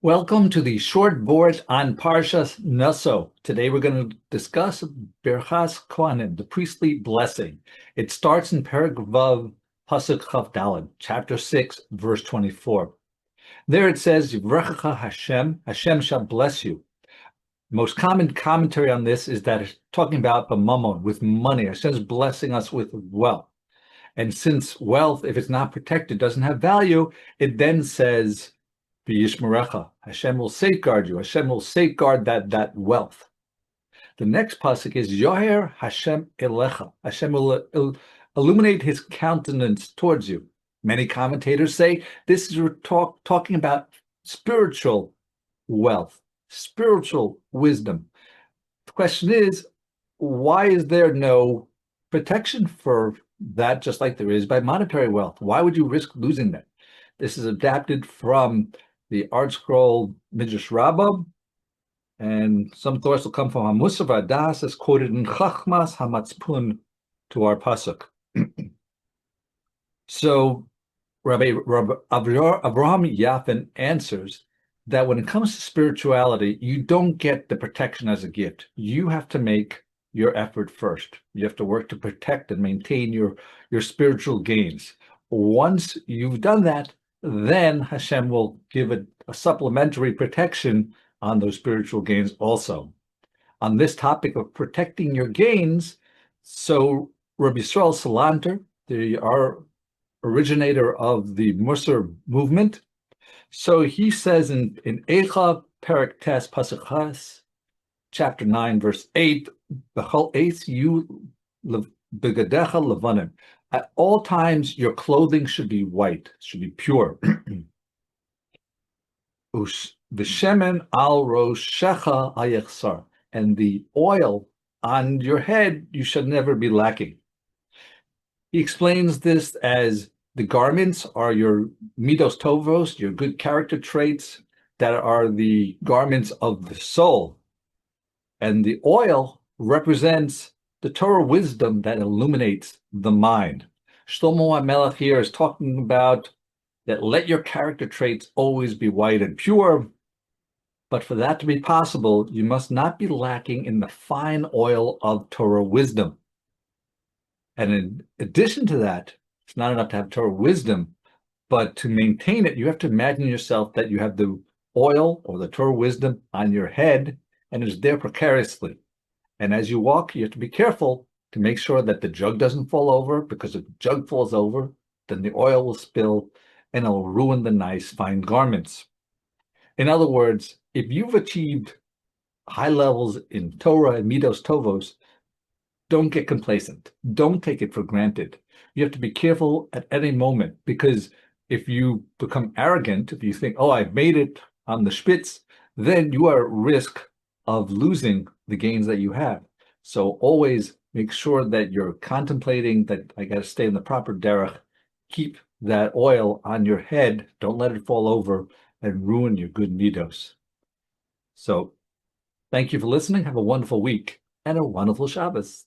Welcome to the short Vort on Parshas Naso. Today we're going to discuss Birkas Kohanim, the priestly blessing. It starts in Perek Vav, Pasuk Chav Daled, chapter 6, verse 24. There it says, Yivrechecha Hashem, Hashem shall bless you. Most common commentary on this is that it's talking about b'mamon, with money. Hashem's blessing us with wealth. And since wealth, if it's not protected, doesn't have value, it then says, V'yishmerecha, Hashem will safeguard you. Hashem will safeguard that wealth. The next pasuk is Yoher Hashem elecha. Hashem will illuminate his countenance towards you. Many commentators say this is talking about spiritual wealth, spiritual wisdom. The question is, why is there no protection for that, just like there is by monetary wealth? Why would you risk losing that? This is adapted from the ArtScroll Midrash Rabah, and some thoughts will come from Hamusar Vadas, as quoted in Chachmas Hamatzpun to our pasuk. So Rabbi Avraham Yafin answers that when it comes to spirituality, you don't get the protection as a gift. You have to make your effort first. You have to work to protect and maintain your spiritual gains. Once you've done that, then Hashem will give a supplementary protection on those spiritual gains also. On this topic of protecting your gains, so Rabbi Yisrael Salanter, the originator of the Musar movement, so he says in Eicha Perek Tes Pasuk Chas, chapter 9, verse 8, B'chol eis yu begadecha levanim. At all times, your clothing should be white, should be pure. V'shemen al roshecha hayechsar, and the oil on your head you should never be lacking. He explains this as the garments are your midos tovos, your good character traits that are the garments of the soul, and the oil represents the Torah wisdom that illuminates the mind. Shlomo HaMelech here is talking about that let your character traits always be white and pure, but for that to be possible, you must not be lacking in the fine oil of Torah wisdom. And in addition to that, it's not enough to have Torah wisdom, but to maintain it, you have to imagine yourself that you have the oil or the Torah wisdom on your head, and it's there precariously. And as you walk, you have to be careful to make sure that the jug doesn't fall over, because if the jug falls over, then the oil will spill and it'll ruin the nice, fine garments. In other words, if you've achieved high levels in Torah and Midos Tovos, don't get complacent. Don't take it for granted. You have to be careful at any moment, because if you become arrogant, if you think, oh, I've made it on the spitz, then you are at risk of losing the gains that you have. So always make sure that you're contemplating that I got to stay in the proper derech. Keep that oil on your head. Don't let it fall over and ruin your good midos. So thank you for listening. Have a wonderful week and a wonderful Shabbos.